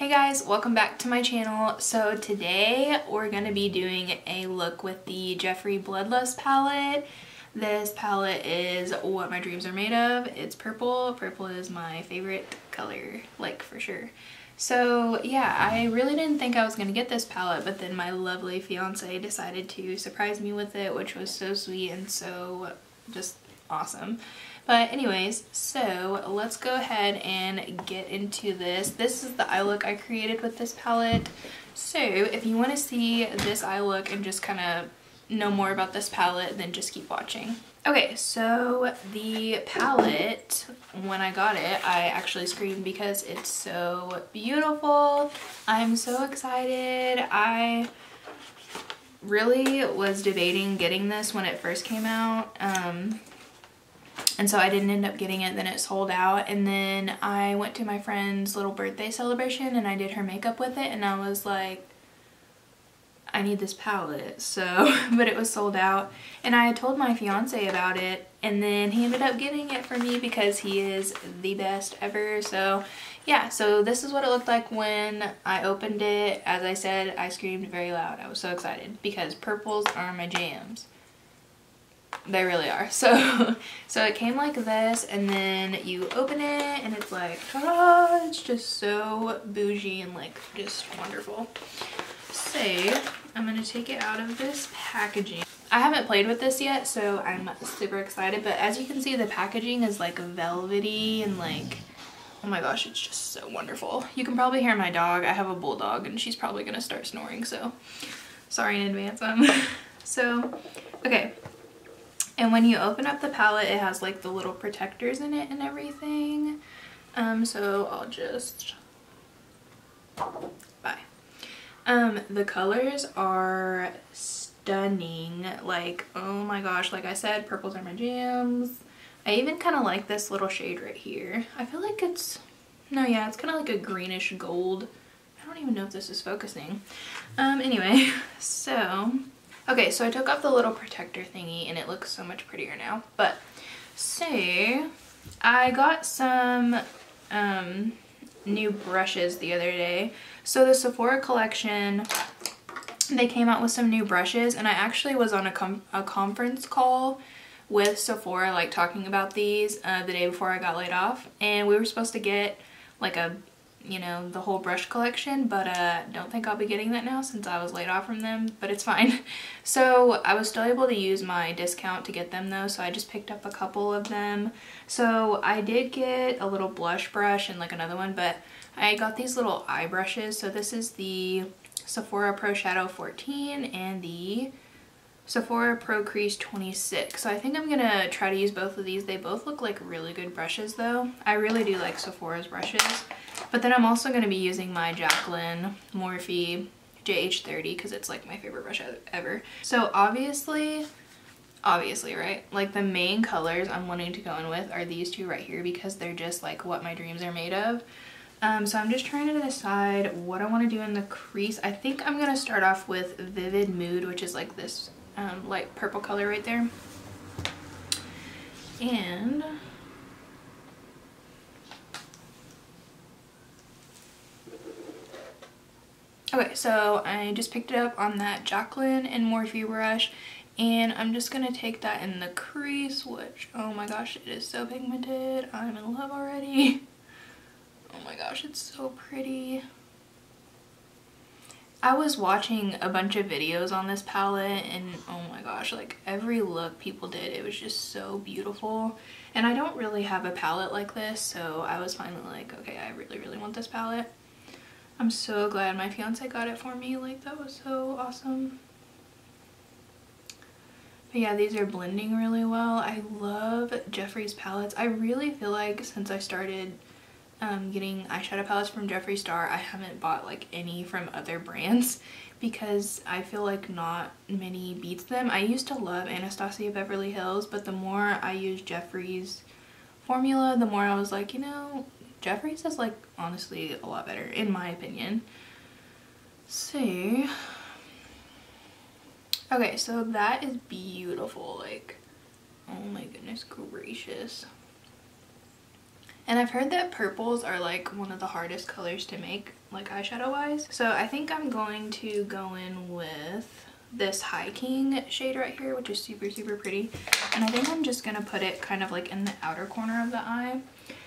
Hey guys, welcome back to my channel. So today we're going to be doing a look with the Jeffree Bloodlust palette. This palette is what my dreams are made of. It's purple. Purple is my favorite color, like for sure. So yeah, I really didn't think I was going to get this palette, but then my lovely fiance decided to surprise me with it, which was so sweet and so just awesome. But anyways, so let's go ahead and get into this. This is the eye look I created with this palette. So if you want to see this eye look and just kind of know more about this palette, then just keep watching. Okay, so the palette, when I got it, I actually screamed because it's so beautiful. I'm so excited. I really was debating getting this when it first came out. And so I didn't end up getting it, then it sold out, and then I went to my friend's little birthday celebration and I did her makeup with it, and I was like, I need this palette. So, but it was sold out, and I had told my fiance about it, and then he ended up getting it for me because he is the best ever. So yeah, so this is what it looked like when I opened it. As I said, I screamed very loud. I was so excited because purples are my jams. They really are. So it came like this, and then you open it and it's like, ta-da! It's just so bougie and like just wonderful. So I'm gonna take it out of this packaging. I haven't played with this yet, so I'm super excited, but as you can see, the packaging is like velvety and like, oh my gosh, it's just so wonderful. You can probably hear my dog. I have a bulldog and she's probably gonna start snoring, so sorry in advance. So okay. And when you open up the palette, it has like the little protectors in it and everything. So I'll just, bye. The colors are stunning. Like, oh my gosh, like I said, purples are my jams. I even kind of like this little shade right here. I feel like it's, no, yeah, it's kind of like a greenish gold. I don't even know if this is focusing. Anyway, so okay, so I took off the little protector thingy and it looks so much prettier now. But so I got some new brushes the other day. So the Sephora collection, they came out with some new brushes, and I actually was on a conference call with Sephora, like talking about these the day before I got laid off, and we were supposed to get like a, you know, the whole brush collection, but don't think I'll be getting that now since I was laid off from them, but it's fine. So I was still able to use my discount to get them though, so I just picked up a couple of them. So I did get a little blush brush and like another one, but I got these little eye brushes. So this is the Sephora Pro Shadow 14 and the Sephora Pro Crease 26. So I think I'm gonna try to use both of these. They both look like really good brushes though. I really do like Sephora's brushes. But then I'm also going to be using my Jaclyn Morphe JH30 because it's like my favorite brush ever. So obviously, right? Like the main colors I'm wanting to go in with are these two right here because they're just like what my dreams are made of. So I'm just trying to decide what I want to do in the crease. I think I'm going to start off with Vivid Mood, which is like this light purple color right there. And okay, so I just picked it up on that Jaclyn and Morphe brush, and I'm just gonna take that in the crease, which, oh my gosh, it is so pigmented. I'm in love already. Oh my gosh, it's so pretty. I was watching a bunch of videos on this palette, and oh my gosh, like every look people did, it was just so beautiful. And I don't really have a palette like this, so I was finally like, okay, I really want this palette. I'm so glad my fiance got it for me. Like, that was so awesome. But yeah, these are blending really well. I love Jeffree's palettes. I really feel like since I started getting eyeshadow palettes from Jeffree Star, I haven't bought like any from other brands because I feel like not many beats them. I used to love Anastasia Beverly Hills, but the more I used Jeffree's formula, the more I was like, you know, Jeffree's is like honestly a lot better in my opinion. So okay, so that is beautiful. Like, oh my goodness gracious. And I've heard that purples are like one of the hardest colors to make. like eyeshadow wise. So I think I'm going to go in with this Hiking shade right here, which is super, super pretty. And I think I'm just gonna put it kind of like in the outer corner of the eye.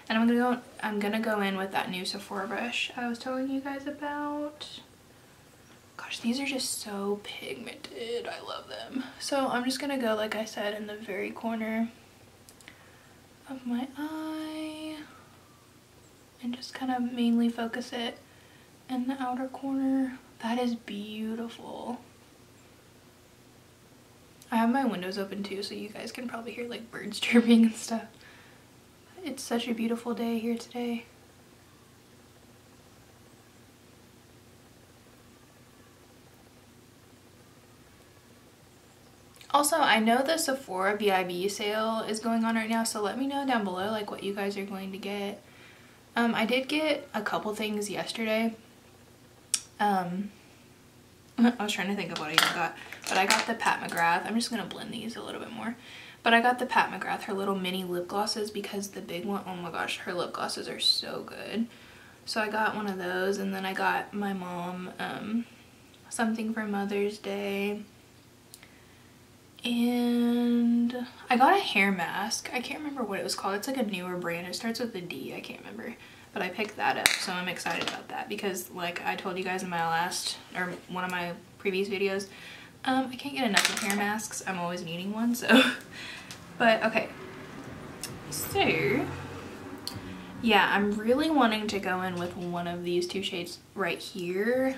And I'm gonna go in with that new Sephora brush I was telling you guys about. Gosh, these are just so pigmented. I love them. So I'm just gonna go, like I said, in the very corner of my eye and just kind of mainly focus it in the outer corner. That is beautiful. I have my windows open too, so you guys can probably hear like birds chirping and stuff. It's such a beautiful day here today. Also, I know the Sephora VIB sale is going on right now, so let me know down below like what you guys are going to get. I did get a couple things yesterday. I was trying to think of what I even got, but I got the Pat McGrath. I'm just gonna blend these a little bit more. But I got the Pat McGrath, her little mini lip glosses, because the big one, oh my gosh, her lip glosses are so good. So I got one of those, and then I got my mom something for Mother's Day. And I got a hair mask. I can't remember what it was called. It's like a newer brand. It starts with a D. I can't remember. But I picked that up, so I'm excited about that because like I told you guys in my last, or one of my previous videos, I can't get enough of hair masks. I'm always needing one, so. But okay. So, yeah, I'm really wanting to go in with one of these two shades right here.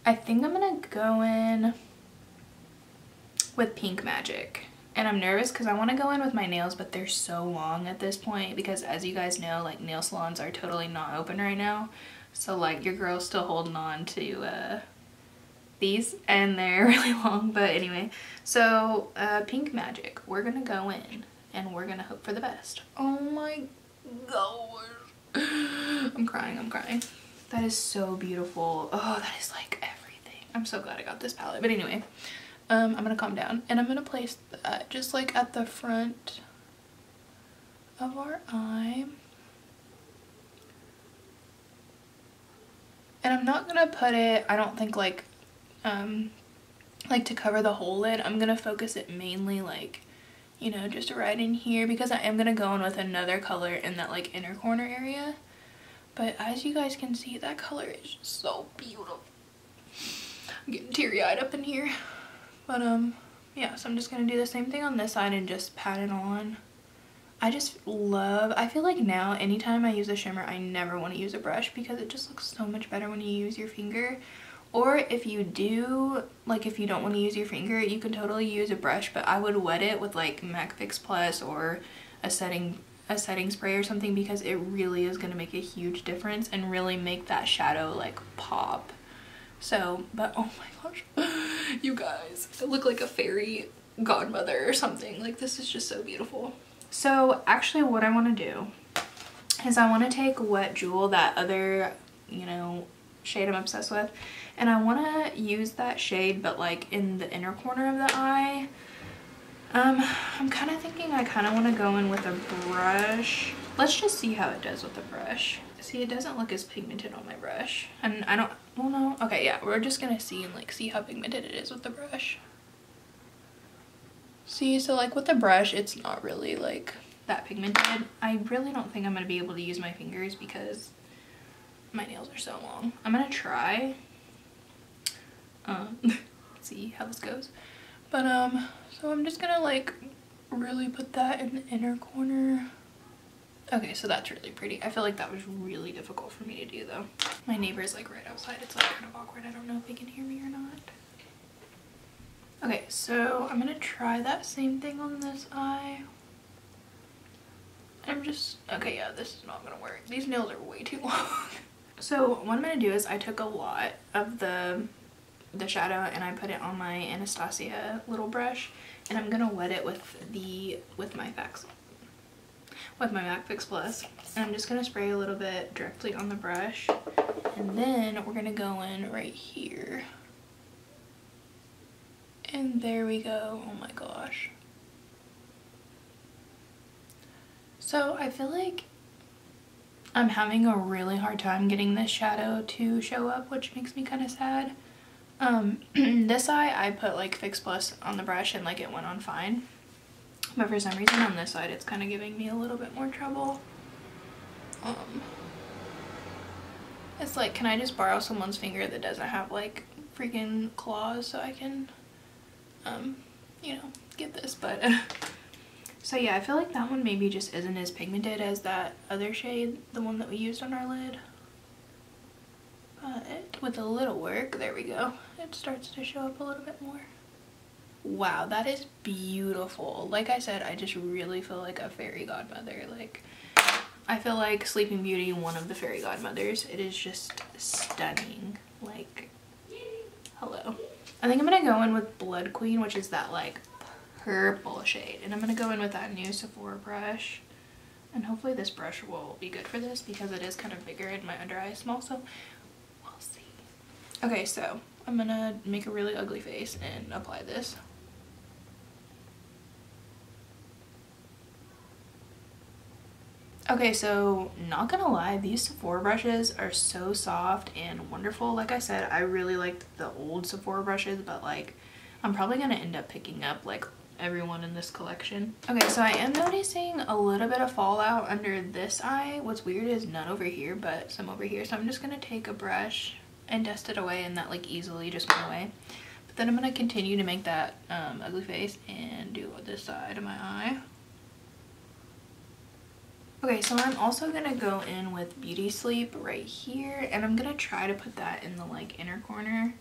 I think I'm gonna go in with Pink Magic. And I'm nervous because I want to go in with my nails, but they're so long at this point because, as you guys know, like nail salons are totally not open right now. So like your girl's still holding on to these, and they're really long. But anyway, so Pink Magic, we're gonna go in and we're gonna hope for the best. Oh my gosh. I'm crying, I'm crying. That is so beautiful. Oh, that is like everything. I'm so glad I got this palette. But anyway, I'm gonna calm down and I'm gonna place that just like at the front of our eye. And I'm not gonna put it, I don't think like to cover the whole lid. I'm gonna focus it mainly like, you know, just right in here because I am gonna go in with another color in that like inner corner area. But as you guys can see, that color is just so beautiful. I'm getting teary-eyed up in here. But yeah, so I'm just gonna do the same thing on this side and just pat it on. I just love, I feel like now anytime I use a shimmer, I never want to use a brush because it just looks so much better when you use your finger. Or if you do, like if you don't want to use your finger, you can totally use a brush, but I would wet it with like MAC Fix Plus or a setting spray or something because it really is going to make a huge difference and really make that shadow like pop. So, but oh my gosh, you guys, I look like a fairy godmother or something. Like this is just so beautiful. So actually what I want to do is I want to take Wet Jewel, that other, you know, shade I'm obsessed with, and I want to use that shade but like in the inner corner of the eye. I'm kind of thinking I kind of want to go in with a brush. Let's just see how it does with the brush. See, it doesn't look as pigmented on my brush. And I don't, well no, okay, yeah, we're just gonna see and like see how pigmented it is with the brush. See, so like with the brush, it's not really like that pigmented. I really don't think I'm gonna be able to use my fingers because my nails are so long. I'm gonna try, see how this goes. But so I'm just gonna like really put that in the inner corner. Okay, so that's really pretty. I feel like that was really difficult for me to do though. My neighbor's like right outside. It's like kind of awkward. I don't know if they can hear me or not. Okay, so I'm gonna try that same thing on this eye. I'm just, okay, yeah, this is not gonna work. These nails are way too long. So what I'm gonna do is I took a lot of the shadow and I put it on my Anastasia little brush, and I'm gonna wet it with my MAC Fix Plus, and I'm just gonna spray a little bit directly on the brush, and then we're gonna go in right here, and there we go. Oh my gosh. So I feel like I'm having a really hard time getting this shadow to show up, which makes me kind of sad. This eye I put like Fix Plus on the brush and like it went on fine, but for some reason on this side it's kind of giving me a little bit more trouble. It's like, can I just borrow someone's finger that doesn't have like freaking claws so I can you know, get this? But so yeah, I feel like that one maybe just isn't as pigmented as that other shade, the one that we used on our lid. But with a little work, there we go, it starts to show up a little bit more. Wow, that is beautiful. Like I said, I just really feel like a fairy godmother. Like, I feel like Sleeping Beauty, one of the fairy godmothers. It is just stunning. Like, hello. I think I'm gonna go in with Blood Queen, which is that like purple shade, and I'm gonna go in with that new Sephora brush, and hopefully this brush will be good for this because it is kind of bigger and my under eye is small, so we'll see. Okay, so I'm gonna make a really ugly face and apply this. Okay, so not gonna lie, these Sephora brushes are so soft and wonderful. Like I said, I really liked the old Sephora brushes, but like I'm probably gonna end up picking up like everyone in this collection. Okay, so I am noticing a little bit of fallout under this eye. What's weird is none over here, but some over here. So I'm just gonna take a brush and dust it away, and that like easily just went away. But then I'm gonna continue to make that ugly face and do this side of my eye. Okay, so I'm also gonna go in with Beauty Sleep right here, and I'm gonna try to put that in the like inner corner.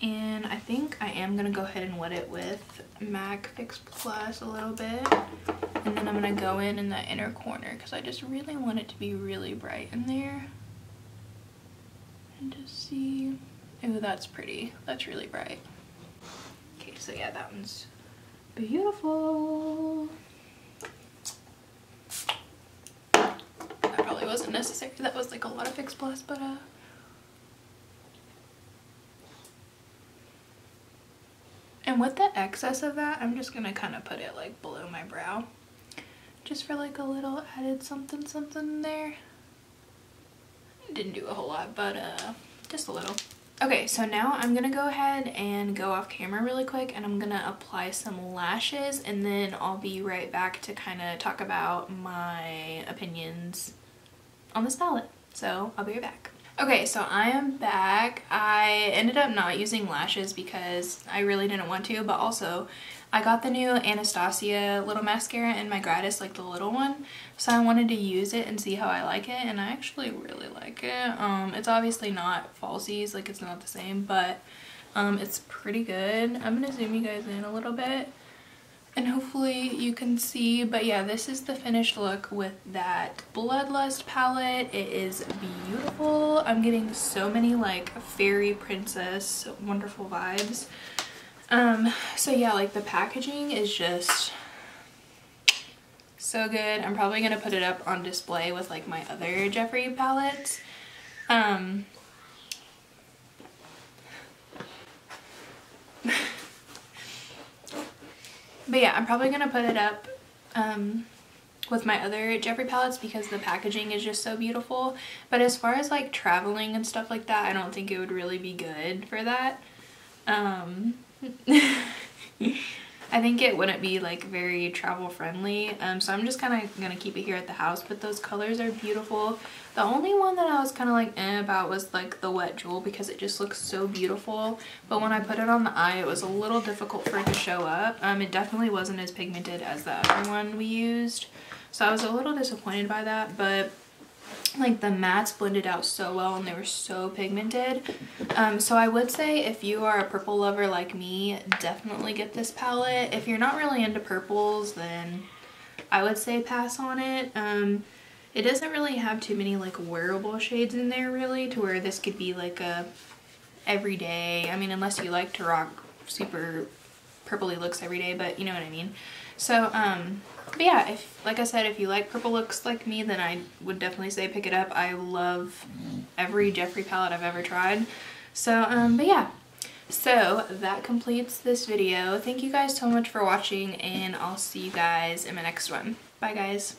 And I think I am gonna go ahead and wet it with MAC Fix Plus a little bit, and then I'm gonna go in that inner corner because I just really want it to be really bright in there. And just see, oh, that's pretty. That's really bright. Okay, so yeah, that one's beautiful. Probably wasn't necessary. That was like a lot of Fix Plus, but and with the excess of that, I'm just gonna kind of put it like below my brow, just for like a little added something something there. Didn't do a whole lot, but just a little. Okay, so now I'm gonna go ahead and go off camera really quick, and I'm gonna apply some lashes, and then I'll be right back to kind of talk about my opinions on this palette. So I'll be right back. Okay, so I am back. I ended up not using lashes because I really didn't want to, but also I got the new Anastasia little mascara in my Gratis, like the little one, so I wanted to use it and see how I like it, and I actually really like it. It's obviously not falsies, like it's not the same, but it's pretty good. I'm gonna zoom you guys in a little bit and hopefully you can see, but yeah, this is the finished look with that Bloodlust palette. It is beautiful. I'm getting so many like fairy princess wonderful vibes. So yeah, like the packaging is just so good. I'm probably gonna put it up on display with like my other Jeffree palettes. But yeah, I'm probably gonna put it up with my other Jeffree palettes because the packaging is just so beautiful. But as far as like traveling and stuff like that, I don't think it would really be good for that. I think it wouldn't be like very travel friendly, so I'm just kind of gonna keep it here at the house. But those colors are beautiful. The only one that I was kind of like about was like the Wet Jewel because it just looks so beautiful, but when I put it on the eye it was a little difficult for it to show up. It definitely wasn't as pigmented as the other one we used, so I was a little disappointed by that, but like the mattes blended out so well and they were so pigmented. So I would say if you are a purple lover like me, definitely get this palette. If you're not really into purples, then I would say pass on it. It doesn't really have too many like wearable shades in there really to where this could be like a everyday, I mean, unless you like to rock super purpley looks every day, but you know what I mean. So but yeah, if like I said, if you like purple looks like me, then I would definitely say pick it up. I love every Jeffree palette I've ever tried. So but yeah, so that completes this video. Thank you guys so much for watching, and I'll see you guys in my next one. Bye guys.